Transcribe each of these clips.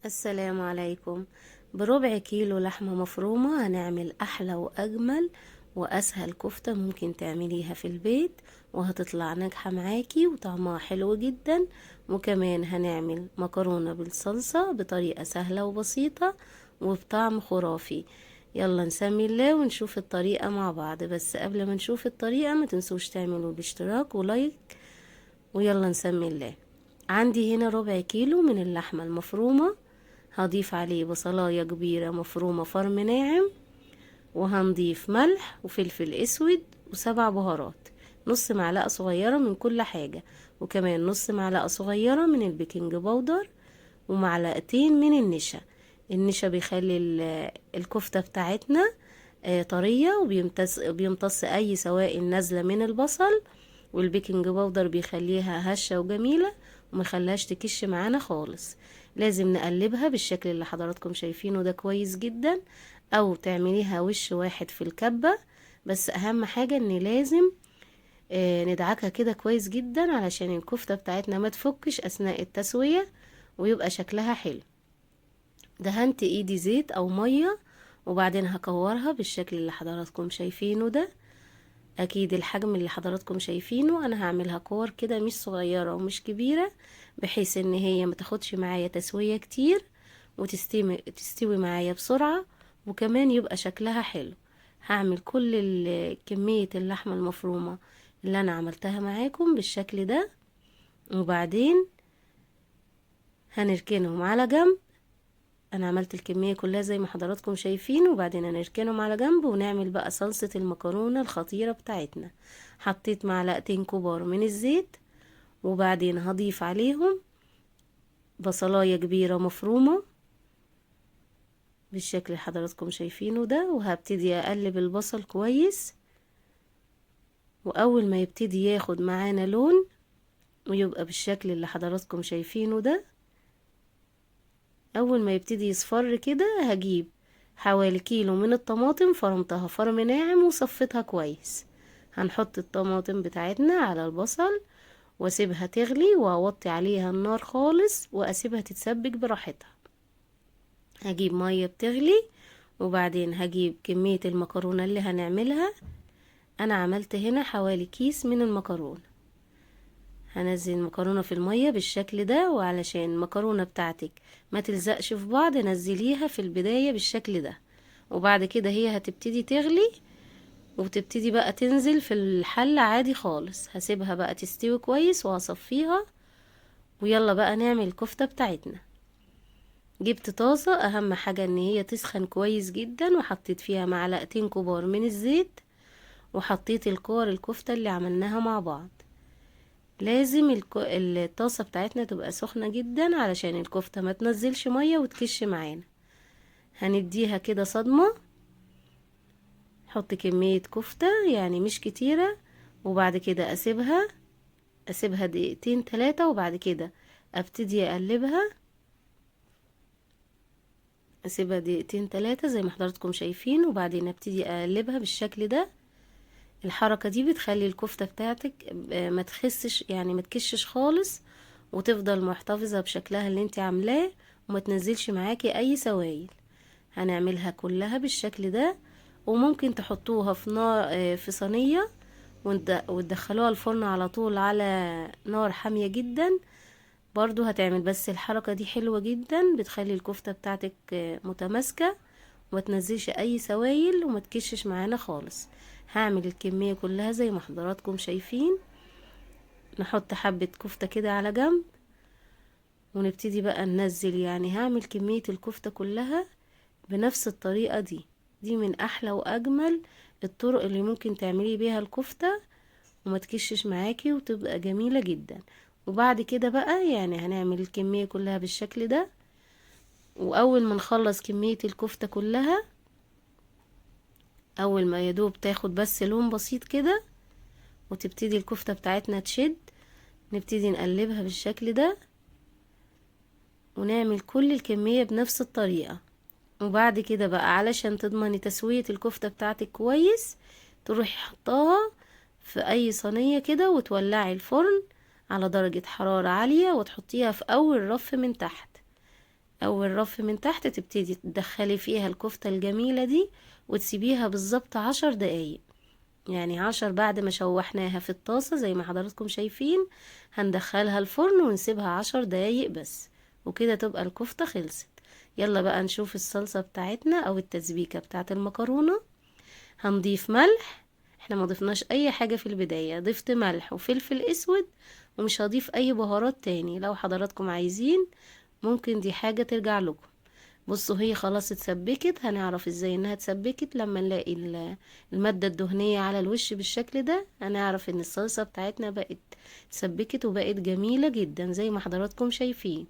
السلام عليكم. بربع كيلو لحمة مفرومة هنعمل أحلى وأجمل وأسهل كفتة ممكن تعمليها في البيت، وهتطلع ناجحة معاكي وطعمها حلو جدا. وكمان هنعمل مكرونة بالصلصة بطريقة سهلة وبسيطة وبطعم خرافي. يلا نسمي الله ونشوف الطريقة مع بعض، بس قبل ما نشوف الطريقة ما تنسوش تعملوا الاشتراك ولايك. ويلا نسمي الله. عندي هنا ربع كيلو من اللحمة المفرومة، هضيف عليه بصلاية كبيرة مفرومة فرم ناعم، وهنضيف ملح وفلفل اسود وسبع بهارات، نص معلقة صغيرة من كل حاجة، وكمان نص معلقة صغيرة من البيكنج باودر، ومعلقتين من النشا. النشا بيخلي الكفتة بتاعتنا طرية، وبيمتص اي سوائل نازلة من البصل، والبيكنج باودر بيخليها هشة وجميلة ومخليهاش تكش معانا خالص. لازم نقلبها بالشكل اللي حضراتكم شايفينه ده كويس جدا، او تعمليها وش واحد في الكبة. بس اهم حاجة ان لازم ندعكها كده كويس جدا علشان الكفتة بتاعتنا ما تفكش اثناء التسوية ويبقى شكلها حلو. دهنت ايدي زيت او مية، وبعدين هكورها بالشكل اللي حضراتكم شايفينه ده. اكيد الحجم اللي حضراتكم شايفينه انا هعملها كور كده، مش صغيرة ومش كبيرة، بحيث ان هي ما تاخدش معايا تسوية كتير تستوي معايا بسرعة، وكمان يبقى شكلها حلو. هعمل كل كمية اللحمة المفرومة اللي انا عملتها معاكم بالشكل ده، وبعدين هنركنهم على جنب. انا عملت الكمية كلها زي ما حضراتكم شايفين، وبعدين هنركنهم على جنب ونعمل بقى صلصة المكرونة الخطيرة بتاعتنا. حطيت معلقتين كبار من الزيت، وبعدين هضيف عليهم بصلاية كبيرة مفرومة بالشكل اللي حضراتكم شايفينه ده، وهبتدي اقلب البصل كويس. واول ما يبتدي ياخد معانا لون ويبقى بالشكل اللي حضراتكم شايفينه ده، اول ما يبتدي يصفر كده هجيب حوالي كيلو من الطماطم، فرمتها فرم ناعم وصفتها كويس. هنحط الطماطم بتاعتنا على البصل واسيبها تغلي، واوطي عليها النار خالص واسيبها تتسبك براحتها. هجيب مية بتغلي، وبعدين هجيب كمية المكرونة اللي هنعملها. انا عملت هنا حوالي كيس من المكرونة. هنزل المكرونة في المية بالشكل ده، وعلشان المكرونة بتاعتك ما تلزقش في بعض نزليها في البداية بالشكل ده، وبعد كده هي هتبتدي تغلي وتبتدي بقى تنزل في الحلة عادي خالص. هسيبها بقى تستوي كويس وهصفيها. ويلا بقى نعمل الكفتة بتاعتنا. جبت طاسة، اهم حاجة ان هي تسخن كويس جدا، وحطيت فيها معلقتين كبار من الزيت، وحطيت الكور الكفتة اللي عملناها مع بعض. لازم الطاسة بتاعتنا تبقى سخنة جدا علشان الكفتة ما تنزلش مية وتكش معانا. هنديها كده صدمة، حط كمية كفتة يعني مش كتيرة، وبعد كده اسيبها دقيقتين 3، وبعد كده ابتدي اقلبها. اسيبها دقيقتين 3 زي ما حضراتكم شايفين، وبعدين ابتدي اقلبها بالشكل ده. الحركة دي بتخلي الكفتة بتاعتك ما تخسش، يعني ما تكشش خالص، وتفضل محتفظة بشكلها اللي انت عاملاه، وما تنزلش معاكي اي سوائل. هنعملها كلها بالشكل ده، وممكن تحطوها في نار في صينية وتدخلوها الفرن على طول على نار حامية جدا. برضو هتعمل بس الحركة دي حلوة جدا، بتخلي الكفتة بتاعتك متماسكة وما تنزلش اي سوائل وما تكشش معانا خالص. هعمل الكمية كلها زي ما حضراتكم شايفين. نحط حبة كفتة كده على جنب، ونبتدي بقى ننزل. يعني هعمل كمية الكفتة كلها بنفس الطريقة دي. دي من احلى واجمل الطرق اللي ممكن تعملي بيها الكفتة وما تكشش معاكي وتبقى جميلة جدا. وبعد كده بقى يعني هنعمل الكمية كلها بالشكل ده. واول ما نخلص كمية الكفتة كلها، اول ما يدوب تاخد بس لون بسيط كده وتبتدي الكفتة بتاعتنا تشد، نبتدي نقلبها بالشكل ده، ونعمل كل الكمية بنفس الطريقة. وبعد كده بقى علشان تضمني تسوية الكفتة بتاعتك كويس، تروحي حطاها في اي صينية كده وتولعي الفرن على درجة حرارة عالية، وتحطيها في اول رف من تحت. اول رف من تحت تبتدي تدخلي فيها الكفتة الجميلة دي وتسيبيها بالظبط 10 دقايق. يعني 10 بعد ما شوحناها في الطاسة زي ما حضراتكم شايفين، هندخلها الفرن ونسيبها 10 دقايق بس، وكده تبقى الكفتة خلصت. يلا بقى نشوف الصلصة بتاعتنا او التسبيكة بتاعت المكرونة. هنضيف ملح، احنا ما ضفناش اي حاجة في البداية، ضفت ملح وفلفل اسود ومش هضيف اي بهارات تاني. لو حضراتكم عايزين ممكن دي حاجة ترجع لكم. بصوا هي خلاص اتسبكت، هنعرف ازاي انها اتسبكت لما نلاقي المادة الدهنية على الوش بالشكل ده، هنعرف ان الصلصة بتاعتنا بقت اتسبكت وبقت جميلة جدا زي ما حضراتكم شايفين.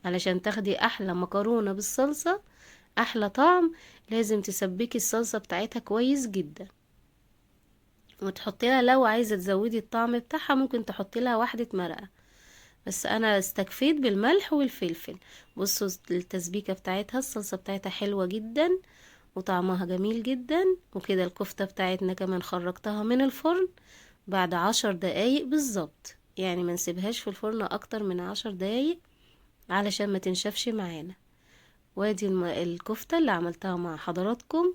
علشان تاخدي احلى مكرونة بالصلصة، احلى طعم، لازم تسبكي الصلصة بتاعتها كويس جدا، وتحطي لها لو عايزة تزودي الطعم بتاعها ممكن تحطي لها واحدة مرقة، بس انا استكفيت بالملح والفلفل. بصوا التسبيكة بتاعتها، الصلصة بتاعتها حلوة جدا وطعمها جميل جدا. وكده الكفتة بتاعتنا كمان خرجتها من الفرن بعد 10 دقايق بالظبط، يعني ما نسيبهاش في الفرن اكتر من 10 دقايق علشان ما تنشفش معانا. وادي الكفتة اللي عملتها مع حضراتكم،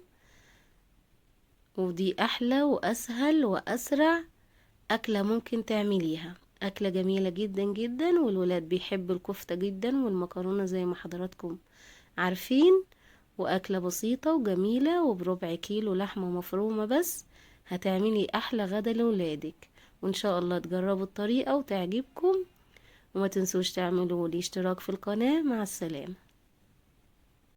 ودي احلى واسهل واسرع أكلة ممكن تعمليها. أكلة جميلة جدا جدا، والولاد بيحبوا الكفتة جدا والمكرونة زي ما حضراتكم عارفين. وأكلة بسيطة وجميلة وبربع كيلو لحمة مفرومة بس، هتعملي أحلى غدا لولادك. وإن شاء الله تجربوا الطريقة وتعجبكم، وما تنسوش تعملوا لي اشتراك في القناة. مع السلامة.